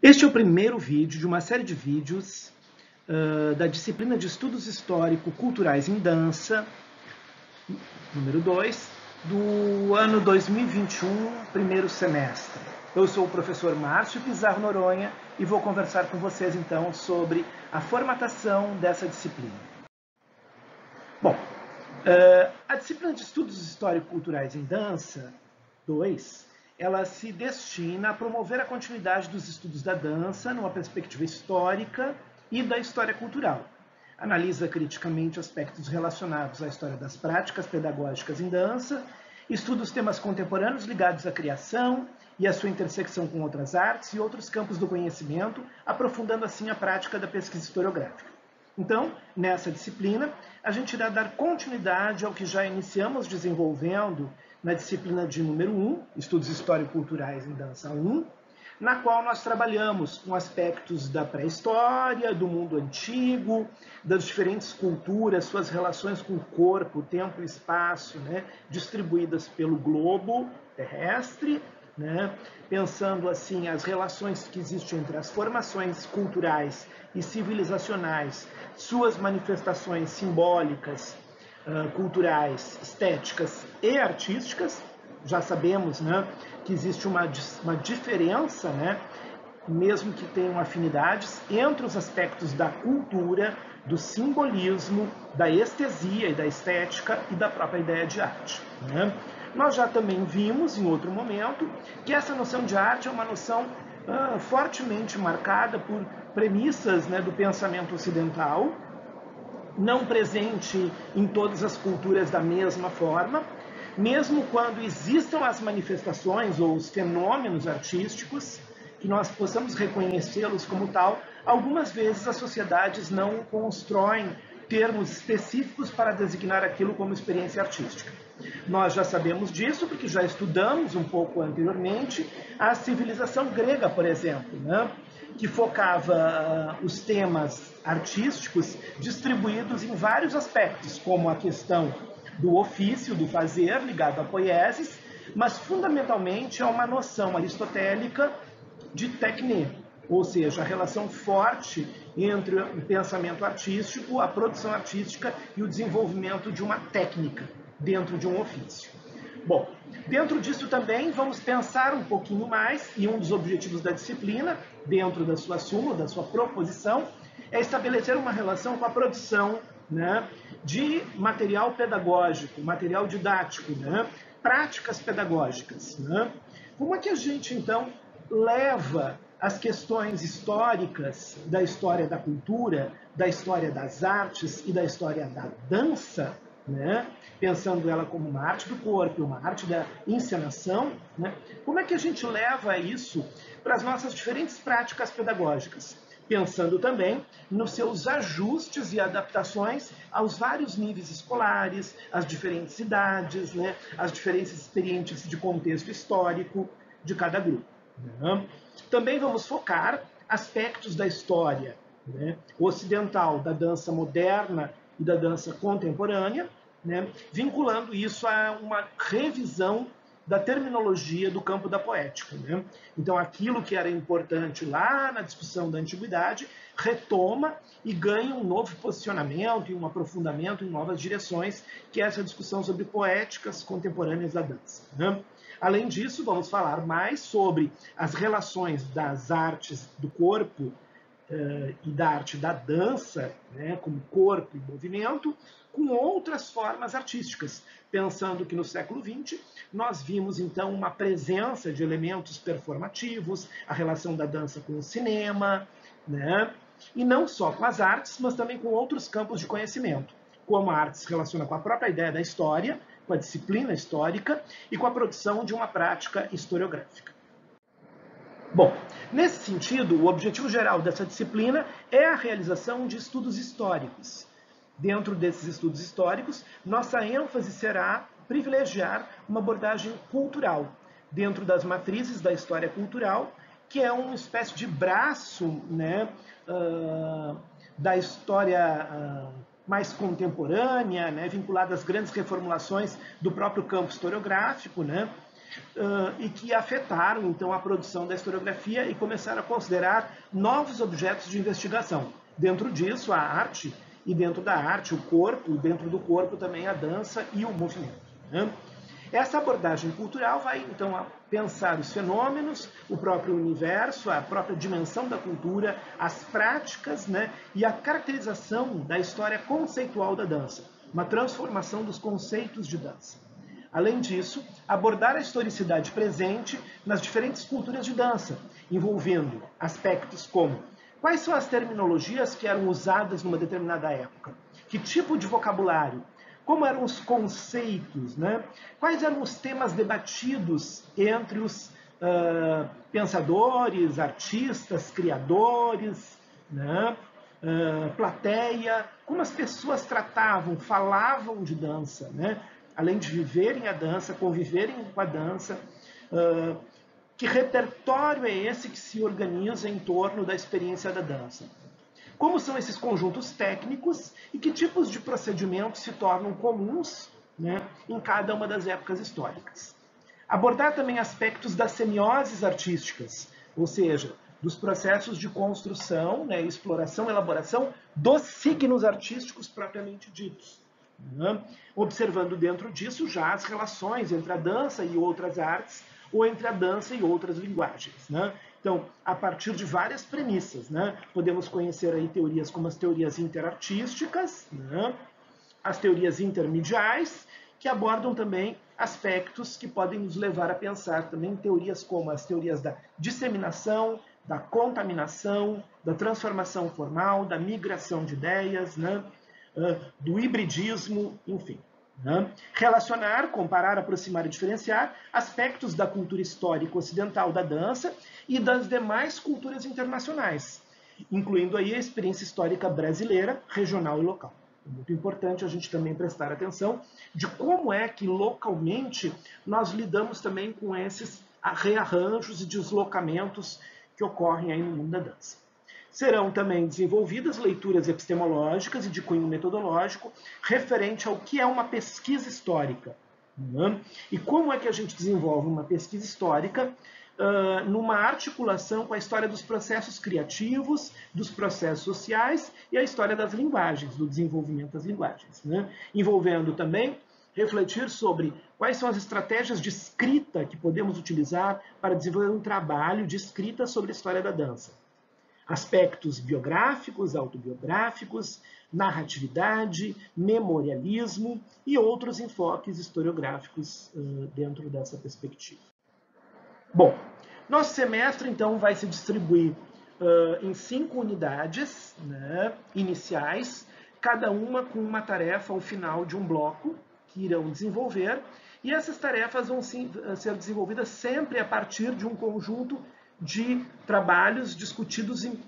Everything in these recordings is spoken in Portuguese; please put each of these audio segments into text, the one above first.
Este é o primeiro vídeo de uma série de vídeos da disciplina de Estudos Histórico-Culturais em Dança, número 2, do ano 2021, primeiro semestre. Eu sou o professor Márcio Pizarro Noronha e vou conversar com vocês então sobre a formatação dessa disciplina. Bom, a disciplina de Estudos Histórico-Culturais em Dança 2, ela se destina a promover a continuidade dos estudos da dança numa perspectiva histórica e da história cultural. Analisa criticamente aspectos relacionados à história das práticas pedagógicas em dança, estuda os temas contemporâneos ligados à criação e à sua intersecção com outras artes e outros campos do conhecimento, aprofundando assim a prática da pesquisa historiográfica. Então, nessa disciplina, a gente irá dar continuidade ao que já iniciamos desenvolvendo na disciplina de número 1, Estudos Histórico-Culturais em Dança 1, na qual nós trabalhamos com aspectos da pré-história, do mundo antigo, das diferentes culturas, suas relações com o corpo, tempo e espaço, distribuídas pelo globo terrestre, pensando assim as relações que existem entre as formações culturais e civilizacionais, suas manifestações simbólicas, culturais, estéticas e artísticas. Já sabemos que existe uma diferença, mesmo que tenham afinidades, entre os aspectos da cultura, do simbolismo, da estesia e da estética e da própria ideia de arte. Nós já também vimos, em outro momento, que essa noção de arte é uma noção fortemente marcada por premissas do pensamento ocidental, não presente em todas as culturas da mesma forma, mesmo quando existam as manifestações ou os fenômenos artísticos, que nós possamos reconhecê-los como tal, algumas vezes as sociedades não constroem termos específicos para designar aquilo como experiência artística. Nós já sabemos disso porque já estudamos um pouco anteriormente a civilização grega, por exemplo, que focava os temas artísticos distribuídos em vários aspectos, como a questão do ofício, do fazer, ligado à poiesis, mas fundamentalmente é uma noção aristotélica de techne, ou seja, a relação forte entre o pensamento artístico, a produção artística e o desenvolvimento de uma técnica dentro de um ofício. Bom, dentro disso também vamos pensar um pouquinho mais, e um dos objetivos da disciplina, dentro da sua súmula, da sua proposição, é estabelecer uma relação com a produção de material pedagógico, material didático, práticas pedagógicas. Como é que a gente, então, leva as questões históricas da história da cultura, da história das artes e da história da dança, pensando ela como uma arte do corpo, uma arte da encenação, como é que a gente leva isso para as nossas diferentes práticas pedagógicas? Pensando também nos seus ajustes e adaptações aos vários níveis escolares, às diferentes idades, às diferentes experiências de contexto histórico de cada grupo. Também vamos focar aspectos da história ocidental, da dança moderna e da dança contemporânea, vinculando isso a uma revisão da terminologia do campo da poética. Então, aquilo que era importante lá na discussão da antiguidade retoma e ganha um novo posicionamento e um aprofundamento em novas direções, que é essa discussão sobre poéticas contemporâneas da dança. Além disso, vamos falar mais sobre as relações das artes do corpo e da arte da dança, como corpo e movimento, com outras formas artísticas, pensando que no século XX nós vimos então uma presença de elementos performativos, a relação da dança com o cinema, e não só com as artes, mas também com outros campos de conhecimento, como a arte se relaciona com a própria ideia da história, com a disciplina histórica e com a produção de uma prática historiográfica. Bom, nesse sentido, o objetivo geral dessa disciplina é a realização de estudos históricos. Dentro desses estudos históricos, nossa ênfase será privilegiar uma abordagem cultural, dentro das matrizes da história cultural, que é uma espécie de braço da história mais contemporânea, vinculada às grandes reformulações do próprio campo historiográfico, e que afetaram, então, a produção da historiografia e começaram a considerar novos objetos de investigação. Dentro disso, a arte, e dentro da arte, o corpo, e dentro do corpo também a dança e o movimento, né? Essa abordagem cultural vai, então, a pensar os fenômenos, o próprio universo, a própria dimensão da cultura, as práticas, né, e a caracterização da história conceitual da dança, uma transformação dos conceitos de dança. Além disso, abordar a historicidade presente nas diferentes culturas de dança, envolvendo aspectos como quais são as terminologias que eram usadas numa determinada época, que tipo de vocabulário, como eram os conceitos, né? Quais eram os temas debatidos entre os pensadores, artistas, criadores, né? Plateia, como as pessoas tratavam, falavam de dança, né? Além de viverem a dança, conviverem com a dança, que repertório é esse que se organiza em torno da experiência da dança? Como são esses conjuntos técnicos e que tipos de procedimentos se tornam comuns, né, em cada uma das épocas históricas. Abordar também aspectos das semioses artísticas, ou seja, dos processos de construção, né, exploração, elaboração dos signos artísticos propriamente ditos, né, observando dentro disso já as relações entre a dança e outras artes, ou entre a dança e outras linguagens, né? Então, a partir de várias premissas, né, podemos conhecer aí teorias como as teorias interartísticas, né, as teorias intermediais, que abordam também aspectos que podem nos levar a pensar também teorias como as teorias da disseminação, da contaminação, da transformação formal, da migração de ideias, né, do hibridismo, enfim. Relacionar, comparar, aproximar e diferenciar aspectos da cultura histórica ocidental da dança e das demais culturas internacionais, incluindo aí a experiência histórica brasileira, regional e local. É muito importante a gente também prestar atenção de como é que localmente nós lidamos também com esses rearranjos e deslocamentos que ocorrem aí no mundo da dança. Serão também desenvolvidas leituras epistemológicas e de cunho metodológico referente ao que é uma pesquisa histórica, né? E como é que a gente desenvolve uma pesquisa histórica numa articulação com a história dos processos criativos, dos processos sociais e a história das linguagens, do desenvolvimento das linguagens, né? Envolvendo também refletir sobre quais são as estratégias de escrita que podemos utilizar para desenvolver um trabalho de escrita sobre a história da dança. Aspectos biográficos, autobiográficos, narratividade, memorialismo e outros enfoques historiográficos dentro dessa perspectiva. Bom, nosso semestre, então, vai se distribuir em 5 unidades, né, iniciais, cada uma com uma tarefa ao final de um bloco que irão desenvolver, e essas tarefas vão ser desenvolvidas sempre a partir de um conjunto de trabalhos discutidos em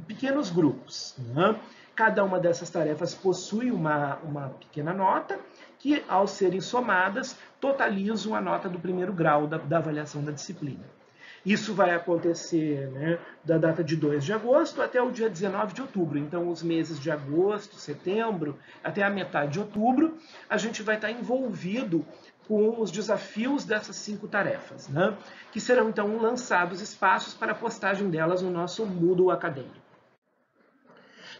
pequenos grupos, né? Cada uma dessas tarefas possui uma pequena nota que, ao serem somadas, totalizam a nota do primeiro grau da avaliação da disciplina. Isso vai acontecer, né, da data de 2 de agosto até o dia 19 de outubro. Então, os meses de agosto, setembro, até a metade de outubro, a gente vai estar envolvido com os desafios dessas 5 tarefas, né, que serão, então, lançados espaços para a postagem delas no nosso Moodle acadêmico.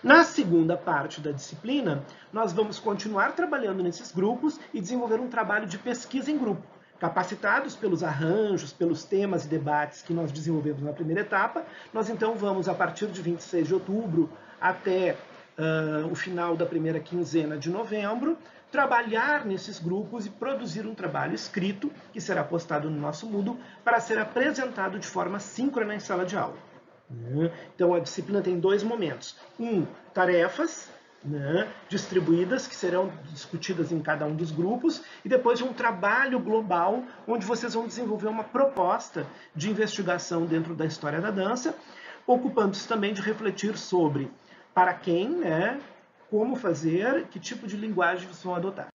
Na segunda parte da disciplina, nós vamos continuar trabalhando nesses grupos e desenvolver um trabalho de pesquisa em grupo, capacitados pelos arranjos, pelos temas e debates que nós desenvolvemos na primeira etapa. Nós, então, vamos, a partir de 26 de outubro até o final da primeira quinzena de novembro, trabalhar nesses grupos e produzir um trabalho escrito, que será postado no nosso Moodle, para ser apresentado de forma síncrona em sala de aula. Então, a disciplina tem 2 momentos. Tarefas, né, distribuídas, que serão discutidas em cada um dos grupos, e depois um trabalho global, onde vocês vão desenvolver uma proposta de investigação dentro da história da dança, ocupando-se também de refletir sobre para quem, né, como fazer, que tipo de linguagem vocês vão adotar.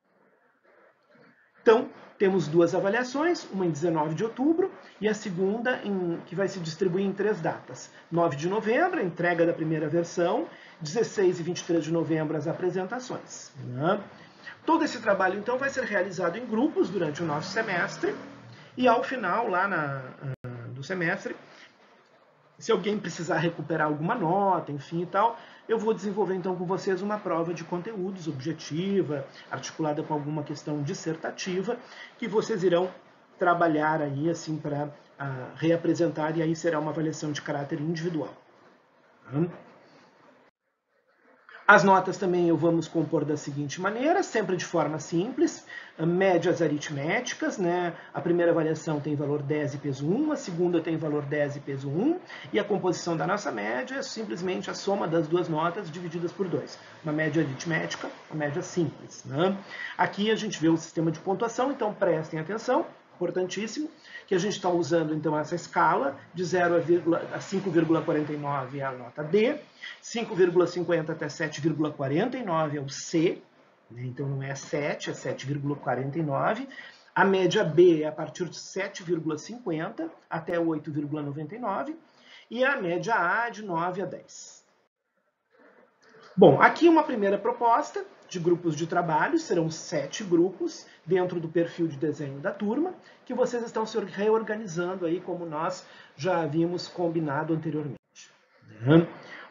Então, temos 2 avaliações, uma em 19 de outubro e a segunda que vai se distribuir em 3 datas. 9 de novembro, a entrega da primeira versão, 16 e 23 de novembro, as apresentações, né? Todo esse trabalho, então, vai ser realizado em grupos durante o nosso semestre E ao final, lá do semestre, se alguém precisar recuperar alguma nota, enfim e tal, eu vou desenvolver então com vocês uma prova de conteúdos objetiva, articulada com alguma questão dissertativa, que vocês irão trabalhar aí assim para reapresentar, e aí será uma avaliação de caráter individual. As notas também vamos compor da seguinte maneira, sempre de forma simples, médias aritméticas, né? A primeira avaliação tem valor 10 e peso 1, a segunda tem valor 10 e peso 1, e a composição da nossa média é simplesmente a soma das duas notas divididas por 2. Uma média aritmética, uma média simples, né? Aqui a gente vê o sistema de pontuação, então prestem atenção, importantíssimo, que a gente está usando então essa escala de 0 a 5,49 é a nota D, 5,50 até 7,49 é o C, né? Então não é 7, é 7,49. A média B é a partir de 7,50 até 8,99 e a média A de 9 a 10. Bom, aqui uma primeira proposta de grupos de trabalho, serão 7 grupos dentro do perfil de desenho da turma, que vocês estão se reorganizando aí como nós já havíamos combinado anteriormente.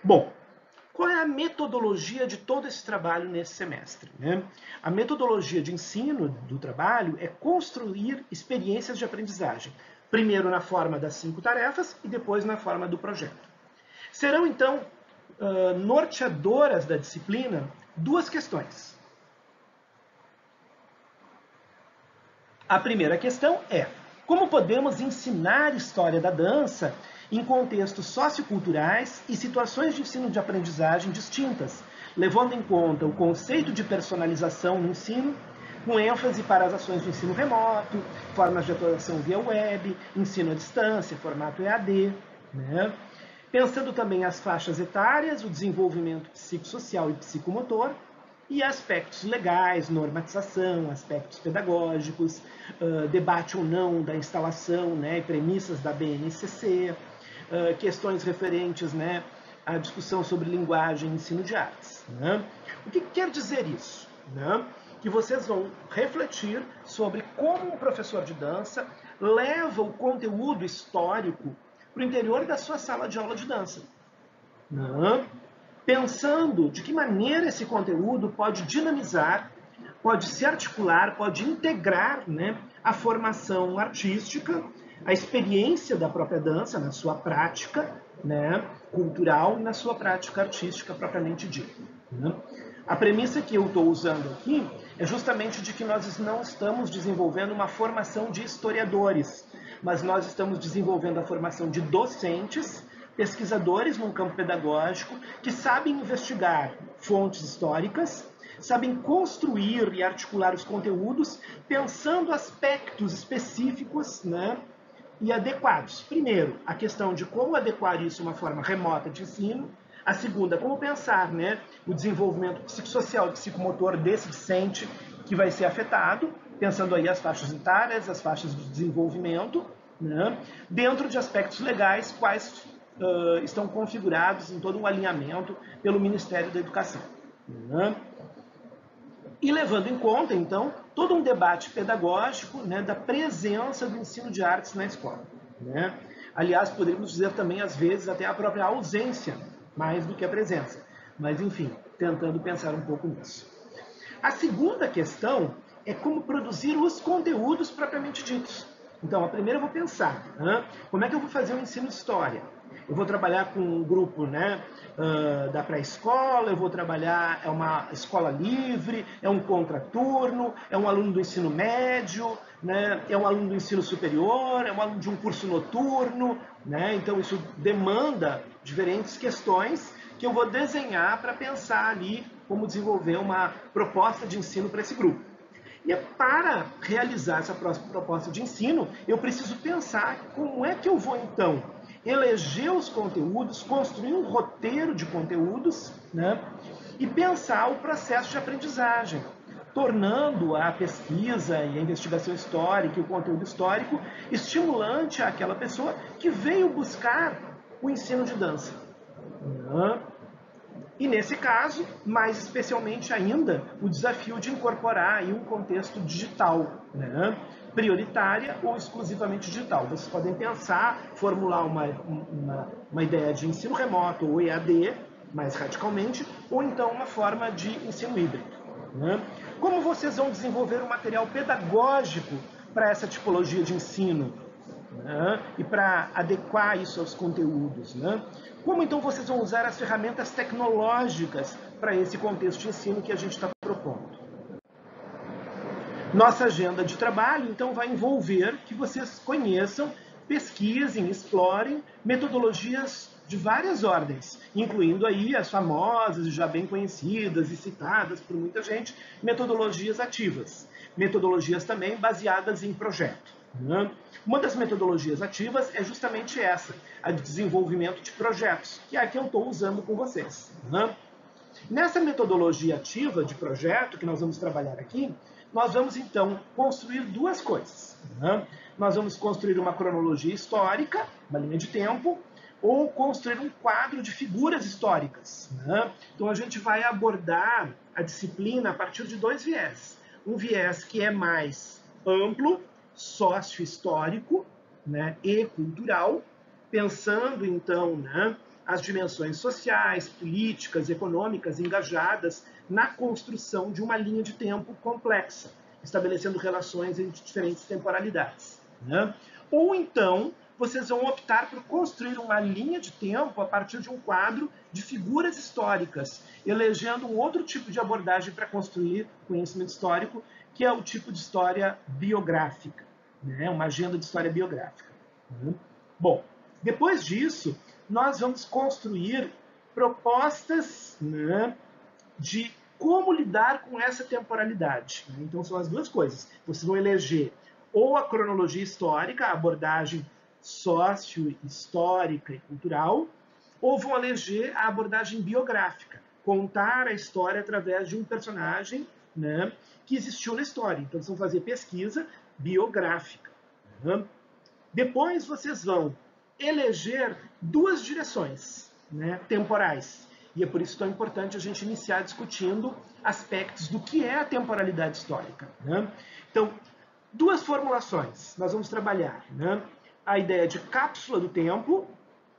Bom, qual é a metodologia de todo esse trabalho nesse semestre? A metodologia de ensino do trabalho é construir experiências de aprendizagem, primeiro na forma das 5 tarefas e depois na forma do projeto. Serão, então, norteadoras da disciplina duas questões. A primeira questão é: como podemos ensinar história da dança em contextos socioculturais e situações de ensino de aprendizagem distintas, levando em conta o conceito de personalização no ensino, com ênfase para as ações de ensino remoto, formas de atuação via web, ensino à distância, formato EAD, né? Pensando também as faixas etárias, o desenvolvimento psicossocial e psicomotor, e aspectos legais, normatização, aspectos pedagógicos, debate ou não da instalação, né, e premissas da BNCC, questões referentes, né, à discussão sobre linguagem e ensino de artes. Né? O que quer dizer isso? Né? Que vocês vão refletir sobre como um professor de dança leva o conteúdo histórico para o interior da sua sala de aula de dança. Né? Pensando de que maneira esse conteúdo pode dinamizar, pode se articular, pode integrar, né, a formação artística, a experiência da própria dança na sua prática, né, cultural e na sua prática artística propriamente dita. Né? A premissa que eu estou usando aqui é justamente de que nós não estamos desenvolvendo uma formação de historiadores, mas nós estamos desenvolvendo a formação de docentes, pesquisadores no campo pedagógico, que sabem investigar fontes históricas, sabem construir e articular os conteúdos, pensando aspectos específicos, né, e adequados. Primeiro, a questão de como adequar isso a uma forma remota de ensino. A segunda, como pensar, né, o desenvolvimento psicossocial e psicomotor desse discente que vai ser afetado, pensando aí as faixas etárias, as faixas de desenvolvimento, né, dentro de aspectos legais, quais estão configurados em todo um alinhamento pelo Ministério da Educação. Né? E levando em conta, então, todo um debate pedagógico, né, da presença do ensino de artes na escola. Né? Aliás, poderíamos dizer também, às vezes, até a própria ausência, mais do que a presença. Mas, enfim, tentando pensar um pouco nisso. A segunda questão é como produzir os conteúdos propriamente ditos. Então, a primeira eu vou pensar, né, como é que eu vou fazer o ensino de história? Eu vou trabalhar com um grupo, né, da pré-escola, eu vou trabalhar, é uma escola livre, é um contraturno, é um aluno do ensino médio, né, é um aluno do ensino superior, é um aluno de um curso noturno, né, então isso demanda diferentes questões que eu vou desenhar para pensar ali como desenvolver uma proposta de ensino para esse grupo. E para realizar essa proposta de ensino, eu preciso pensar como é que eu vou, então, eleger os conteúdos, construir um roteiro de conteúdos, né, e pensar o processo de aprendizagem, tornando a pesquisa e a investigação histórica e o conteúdo histórico estimulante àquela pessoa que veio buscar o ensino de dança. E nesse caso, mais especialmente ainda, o desafio de incorporar aí um contexto digital, né? Prioritária ou exclusivamente digital. Vocês podem pensar, formular uma ideia de ensino remoto ou EAD, mais radicalmente, ou então uma forma de ensino híbrido, né? Como vocês vão desenvolver um material pedagógico para essa tipologia de ensino, né? E para adequar isso aos conteúdos, né? Como então vocês vão usar as ferramentas tecnológicas para esse contexto de ensino que a gente está propondo? Nossa agenda de trabalho, então, vai envolver que vocês conheçam, pesquisem, explorem metodologias de várias ordens, incluindo aí as famosas, já bem conhecidas e citadas por muita gente, metodologias ativas. Metodologias também baseadas em projeto, né? Uma das metodologias ativas é justamente essa, a de desenvolvimento de projetos, que é a que eu estou usando com vocês, né? Nessa metodologia ativa de projeto que nós vamos trabalhar aqui, nós vamos então construir duas coisas, né? Nós vamos construir uma cronologia histórica, uma linha de tempo, ou construir um quadro de figuras históricas, né? Então a gente vai abordar a disciplina a partir de dois viés. Um viés que é mais amplo, sócio-histórico, né, e cultural, pensando então, né, as dimensões sociais, políticas, econômicas engajadas na construção de uma linha de tempo complexa, estabelecendo relações entre diferentes temporalidades, né? Ou então, vocês vão optar por construir uma linha de tempo a partir de um quadro de figuras históricas, elegendo um outro tipo de abordagem para construir conhecimento histórico, que é o tipo de história biográfica, né? Uma agenda de história biográfica. Bom, depois disso, nós vamos construir propostas, né, de como lidar com essa temporalidade. Então, são as duas coisas. Vocês vão eleger ou a cronologia histórica, a abordagem sócio-histórica e cultural, ou vão eleger a abordagem biográfica, contar a história através de um personagem, né, que existiu na história. Então, vocês vão fazer pesquisa biográfica, né? Depois, vocês vão eleger duas direções, né, temporais. E é por isso tão importante a gente iniciar discutindo aspectos do que é a temporalidade histórica, né? Então, duas formulações nós vamos trabalhar, né? A ideia de cápsula do tempo,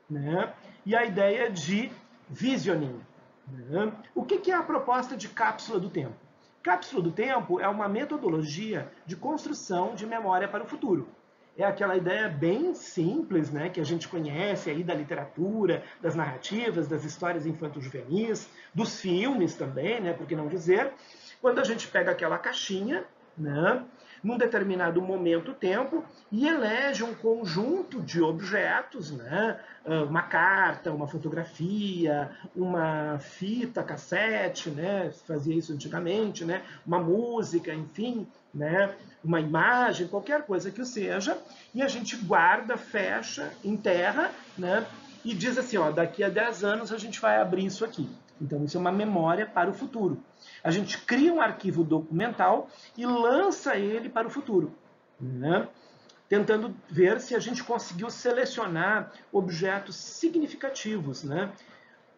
né, e a ideia de visioning, né? O que é a proposta de cápsula do tempo? Cápsula do tempo é uma metodologia de construção de memória para o futuro. É aquela ideia bem simples, né, que a gente conhece aí da literatura, das narrativas, das histórias infanto-juvenis, dos filmes também, né, por que não dizer, quando a gente pega aquela caixinha, né, num determinado momento, tempo, e elege um conjunto de objetos, né, uma carta, uma fotografia, uma fita cassete, né, fazia isso antigamente, né, uma música, enfim, né, uma imagem, qualquer coisa que seja, e a gente guarda, fecha, enterra, né, e diz assim, ó, daqui a 10 anos a gente vai abrir isso aqui. Então, isso é uma memória para o futuro. A gente cria um arquivo documental e lança ele para o futuro, né? Tentando ver se a gente conseguiu selecionar objetos significativos, né?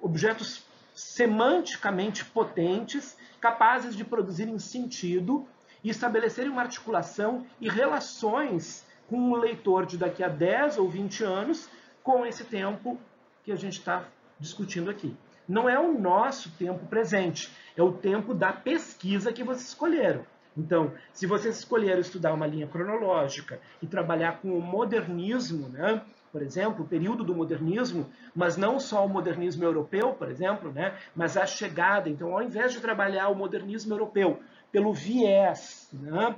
Objetos semanticamente potentes, capazes de produzirem sentido e estabelecerem uma articulação e relações com o leitor de daqui a 10 ou 20 anos com esse tempo que a gente está discutindo aqui. Não é o nosso tempo presente, é o tempo da pesquisa que vocês escolheram. Então, se vocês escolheram estudar uma linha cronológica e trabalhar com o modernismo, né, por exemplo, o período do modernismo, mas não só o modernismo europeu, por exemplo, né, mas a chegada. Então, ao invés de trabalhar o modernismo europeu pelo viés, né,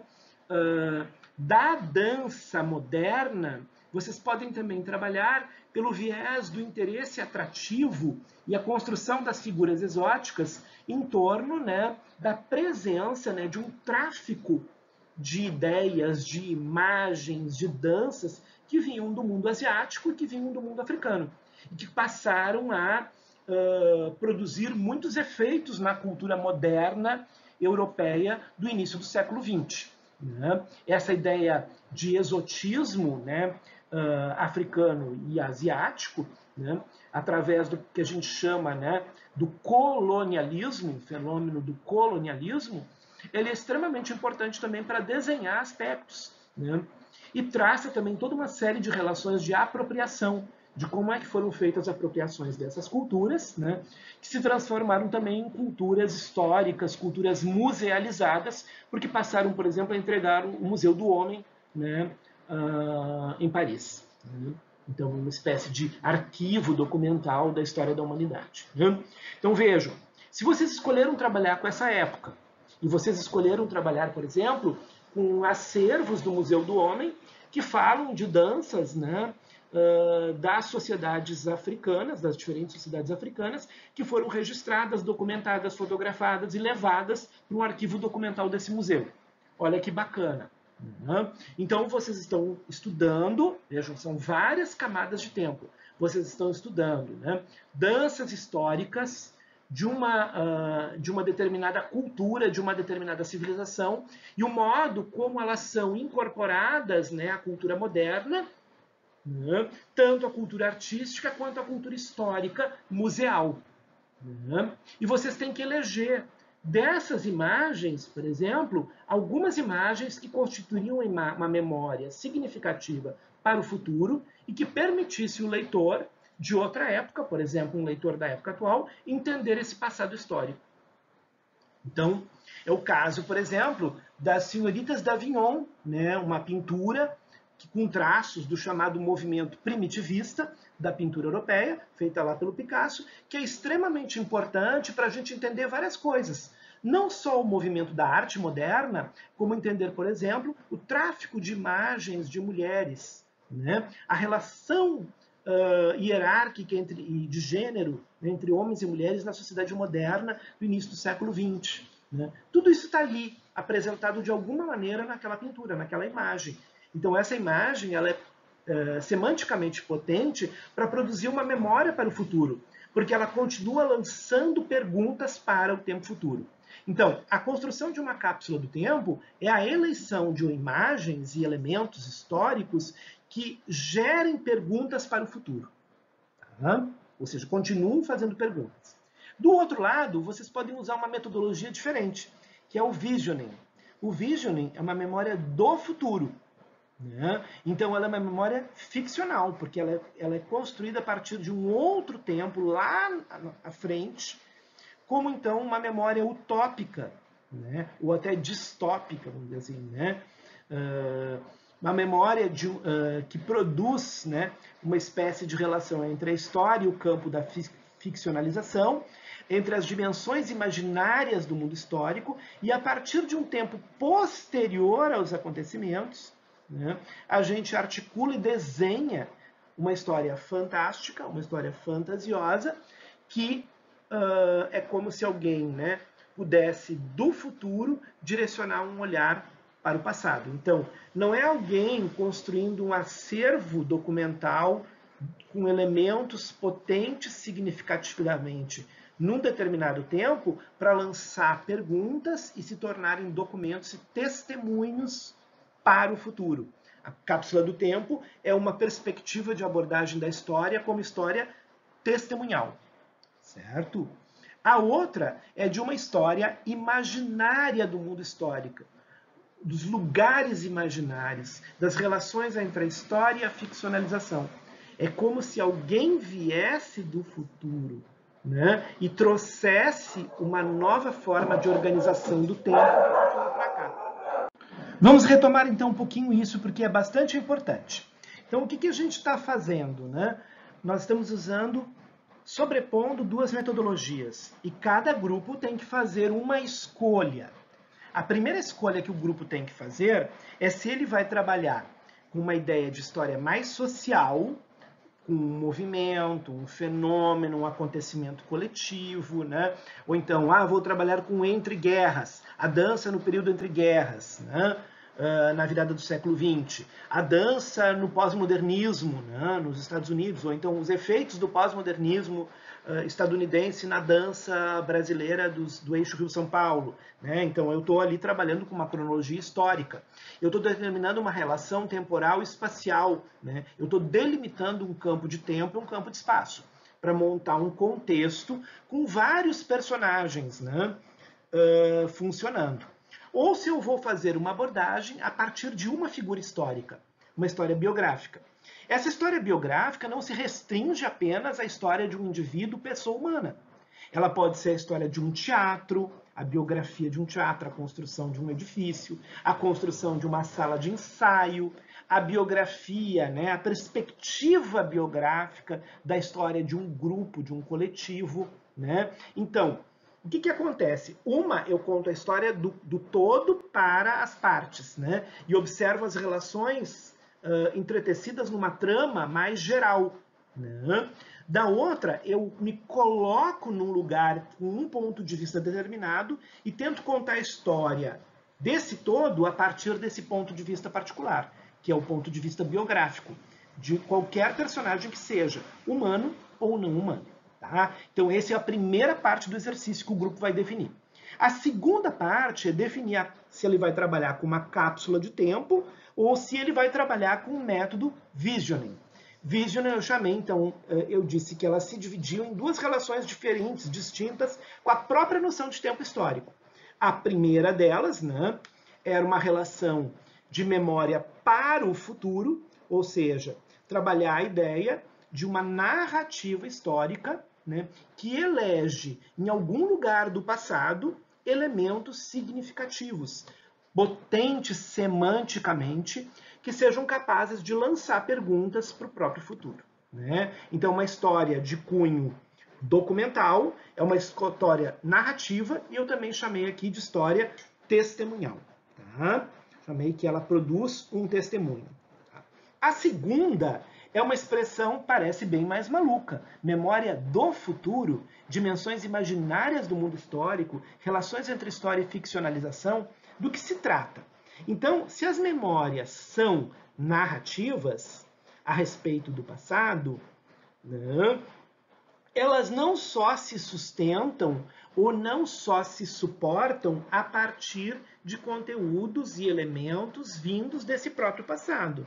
da dança moderna, vocês podem também trabalhar pelo viés do interesse atrativo e a construção das figuras exóticas em torno, né, da presença, né, de um tráfico de ideias, de imagens, de danças que vinham do mundo asiático e que vinham do mundo africano e que passaram a produzir muitos efeitos na cultura moderna europeia do início do século XX. Né? Essa ideia de exotismo, né, africano e asiático, né, através do que a gente chama, né, do colonialismo, o fenômeno do colonialismo, ele é extremamente importante também para desenhar aspectos, né, e traça também toda uma série de relações de apropriação, de como é que foram feitas as apropriações dessas culturas, né, que se transformaram também em culturas históricas, culturas musealizadas, porque passaram, por exemplo, a entregar o Museu do Homem, né, em Paris. Né? Então, uma espécie de arquivo documental da história da humanidade. Né? Então, vejam, se vocês escolheram trabalhar com essa época, e vocês escolheram trabalhar, por exemplo, com acervos do Museu do Homem, que falam de danças, né, das sociedades africanas, das diferentes sociedades africanas, que foram registradas, documentadas, fotografadas e levadas para um arquivo documental desse museu. Olha que bacana. Então, vocês estão estudando, vejam, são várias camadas de tempo. Vocês estão estudando, né, danças históricas de uma determinada cultura, de uma determinada civilização, e o modo como elas são incorporadas, né, à cultura moderna, né, tanto a cultura artística quanto a cultura histórica museal. Né? E vocês têm que eleger dessas imagens, por exemplo, algumas imagens que constituiriam uma memória significativa para o futuro e que permitisse o leitor de outra época, por exemplo, um leitor da época atual, entender esse passado histórico. Então, é o caso, por exemplo, das Senhoritas d'Avignon, né, uma pintura com traços do chamado movimento primitivista da pintura europeia, feita lá pelo Picasso, que é extremamente importante para a gente entender várias coisas. Não só o movimento da arte moderna, como entender, por exemplo, o tráfico de imagens de mulheres, né? A relação hierárquica e de gênero entre homens e mulheres na sociedade moderna do início do século XX. Né? Tudo isso está ali, apresentado de alguma maneira naquela pintura, naquela imagem. Então, essa imagem ela é semanticamente potente para produzir uma memória para o futuro, porque ela continua lançando perguntas para o tempo futuro. Então, a construção de uma cápsula do tempo é a eleição de imagens e elementos históricos que gerem perguntas para o futuro. Tá? Ou seja, continuam fazendo perguntas. Do outro lado, vocês podem usar uma metodologia diferente, que é o visioning. O visioning é uma memória do futuro. Né? Então, ela é uma memória ficcional, porque ela é construída a partir de um outro tempo, lá à frente, como, então, uma memória utópica, né? Ou até distópica, vamos dizer assim, né? Uma memória que produz, né, uma espécie de relação entre a história e o campo da ficcionalização, entre as dimensões imaginárias do mundo histórico, e a partir de um tempo posterior aos acontecimentos, né, a gente articula e desenha uma história fantástica, uma história fantasiosa, que é como se alguém, né, pudesse, do futuro, direcionar um olhar para o passado. Então, não é alguém construindo um acervo documental com elementos potentes significativamente num determinado tempo para lançar perguntas e se tornarem documentos e testemunhos para o futuro. A cápsula do tempo é uma perspectiva de abordagem da história como história testemunhal, certo? A outra é de uma história imaginária do mundo histórico, dos lugares imaginários, das relações entre a história e a ficcionalização. É como se alguém viesse do futuro, né, e trouxesse uma nova forma de organização do tempo para cá. Vamos retomar então um pouquinho isso, porque é bastante importante. Então, o que a gente está fazendo? Né? Nós estamos sobrepondo duas metodologias, e cada grupo tem que fazer uma escolha. A primeira escolha que o grupo tem que fazer é se ele vai trabalhar com uma ideia de história mais social, com um movimento, um fenômeno, um acontecimento coletivo, né? Ou então, vou trabalhar com entre guerras, a dança no período entre guerras, né? na virada do século XX, a dança no pós-modernismo, né, nos Estados Unidos, ou então os efeitos do pós-modernismo estadunidense na dança brasileira do eixo Rio-São Paulo. Né? Então eu estou ali trabalhando com uma cronologia histórica. Eu estou determinando uma relação temporal e espacial. Né? Eu estou delimitando um campo de tempo e um campo de espaço, para montar um contexto com vários personagens, né, funcionando. Ou se eu vou fazer uma abordagem a partir de uma figura histórica, uma história biográfica. Essa história biográfica não se restringe apenas à história de um indivíduo, pessoa humana. Ela pode ser a história de um teatro, a biografia de um teatro, a construção de um edifício, a construção de uma sala de ensaio, a biografia, né, a perspectiva biográfica da história de um grupo, de um coletivo. Né? Então, o que acontece? Eu conto a história do todo para as partes, né? E observo as relações entretecidas numa trama mais geral. Né? Da outra, eu me coloco num lugar, com um ponto de vista determinado, e tento contar a história desse todo a partir desse ponto de vista particular, que é o ponto de vista biográfico, de qualquer personagem que seja, humano ou não humano. Tá? Então, essa é a primeira parte do exercício que o grupo vai definir. A segunda parte é definir se ele vai trabalhar com uma cápsula de tempo ou se ele vai trabalhar com o método visioning. Visioning eu chamei, então, eu disse que ela se dividiu em duas relações diferentes, distintas, com a própria noção de tempo histórico. A primeira delas, né, era uma relação de memória para o futuro, ou seja, trabalhar a ideia de uma narrativa histórica, né, que elege em algum lugar do passado elementos significativos, potentes semanticamente, que sejam capazes de lançar perguntas para o próprio futuro. Né? Então, uma história de cunho documental, é uma história narrativa, e eu também chamei aqui de história testemunhal. Tá? Chamei que ela produz um testemunho. Tá? A segunda é uma expressão, parece bem mais maluca. Memória do futuro, dimensões imaginárias do mundo histórico, relações entre história e ficcionalização, do que se trata? Então, se as memórias são narrativas a respeito do passado, né, elas não só se sustentam ou não só se suportam a partir de conteúdos e elementos vindos desse próprio passado.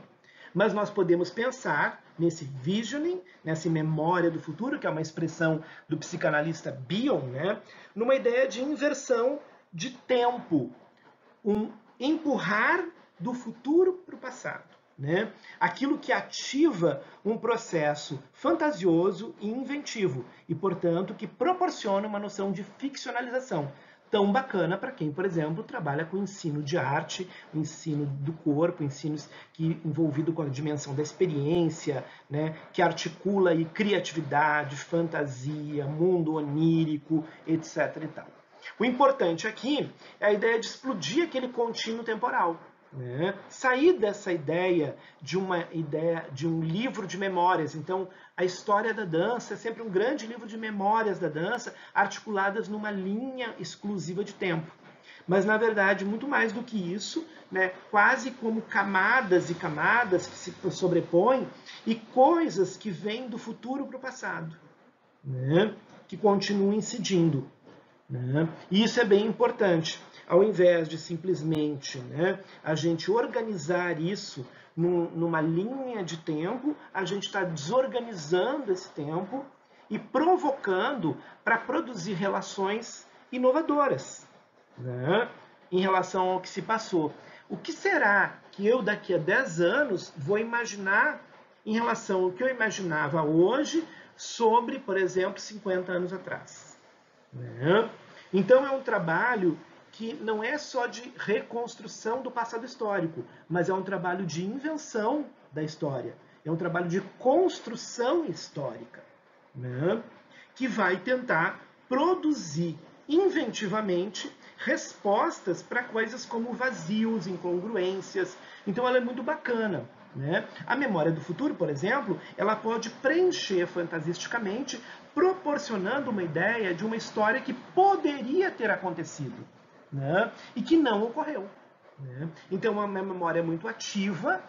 Mas nós podemos pensar nesse visioning, nessa memória do futuro, que é uma expressão do psicanalista Bion, né, numa ideia de inversão de tempo, um empurrar do futuro para o passado. Né? Aquilo que ativa um processo fantasioso e inventivo, e, portanto, que proporciona uma noção de ficcionalização, tão bacana para quem, por exemplo, trabalha com ensino de arte, o ensino do corpo, ensino envolvido com a dimensão da experiência, né, que articula aí criatividade, fantasia, mundo onírico, etc. e tal. O importante aqui é a ideia de explodir aquele contínuo temporal. Né? Sair dessa ideia de um livro de memórias. Então, a história da dança é sempre um grande livro de memórias da dança, articuladas numa linha exclusiva de tempo. Mas, na verdade, muito mais do que isso, né? Quase como camadas e camadas que se sobrepõem e coisas que vêm do futuro para o passado, né? Que continuam incidindo. Né? E isso é bem importante. Ao invés de simplesmente, né, a gente organizar isso numa linha de tempo, a gente está desorganizando esse tempo e provocando para produzir relações inovadoras, né, em relação ao que se passou. O que será que eu daqui a 10 anos vou imaginar em relação ao que eu imaginava hoje sobre, por exemplo, 50 anos atrás? Né? Então é um trabalho que não é só de reconstrução do passado histórico, mas é um trabalho de invenção da história. É um trabalho de construção histórica, né? Que vai tentar produzir inventivamente respostas para coisas como vazios, incongruências. Então ela é muito bacana. Né? A memória do futuro, por exemplo, ela pode preencher fantasisticamente, proporcionando uma ideia de uma história que poderia ter acontecido, né? E que não ocorreu. né? Então, é uma memória muito ativa,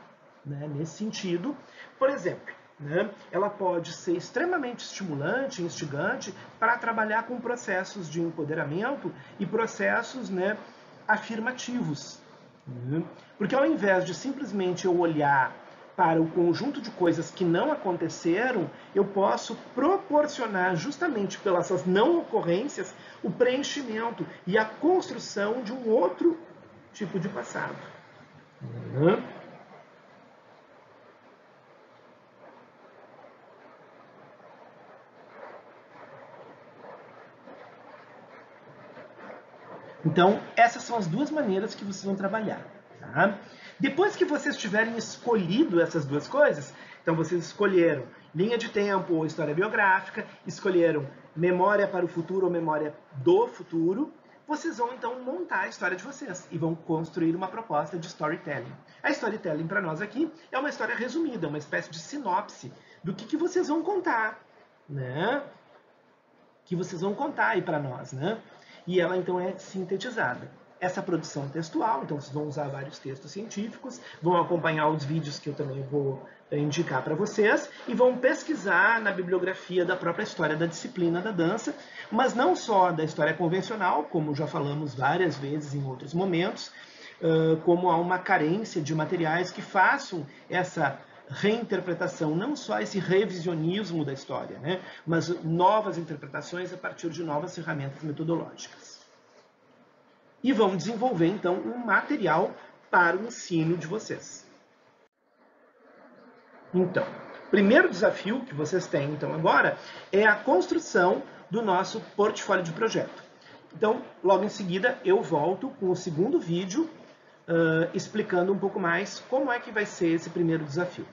né, nesse sentido. Por exemplo, né, ela pode ser extremamente estimulante, instigante, para trabalhar com processos de empoderamento e processos, né, afirmativos. Né? Porque ao invés de simplesmente eu olhar para o conjunto de coisas que não aconteceram, eu posso proporcionar, justamente pelas essas não ocorrências, o preenchimento e a construção de um outro tipo de passado. Uhum. Então, essas são as duas maneiras que vocês vão trabalhar. Tá? Depois que vocês tiverem escolhido essas duas coisas, então vocês escolheram linha de tempo ou história biográfica, escolheram memória para o futuro ou memória do futuro, vocês vão então montar a história de vocês e vão construir uma proposta de storytelling. A storytelling para nós aqui é uma história resumida, uma espécie de sinopse do que vocês vão contar, né? Que vocês vão contar aí para nós, né? E ela então é sintetizada. Essa produção textual, então vocês vão usar vários textos científicos, vão acompanhar os vídeos que eu também vou indicar para vocês e vão pesquisar na bibliografia da própria história da disciplina da dança, mas não só da história convencional, como já falamos várias vezes em outros momentos, como há uma carência de materiais que façam essa reinterpretação, não só esse revisionismo da história, né, mas novas interpretações a partir de novas ferramentas metodológicas. E vão desenvolver, então, um material para o ensino de vocês. Então, o primeiro desafio que vocês têm, então, agora, é a construção do nosso portfólio de projeto. Então, logo em seguida, eu volto com o segundo vídeo, explicando um pouco mais como é que vai ser esse primeiro desafio.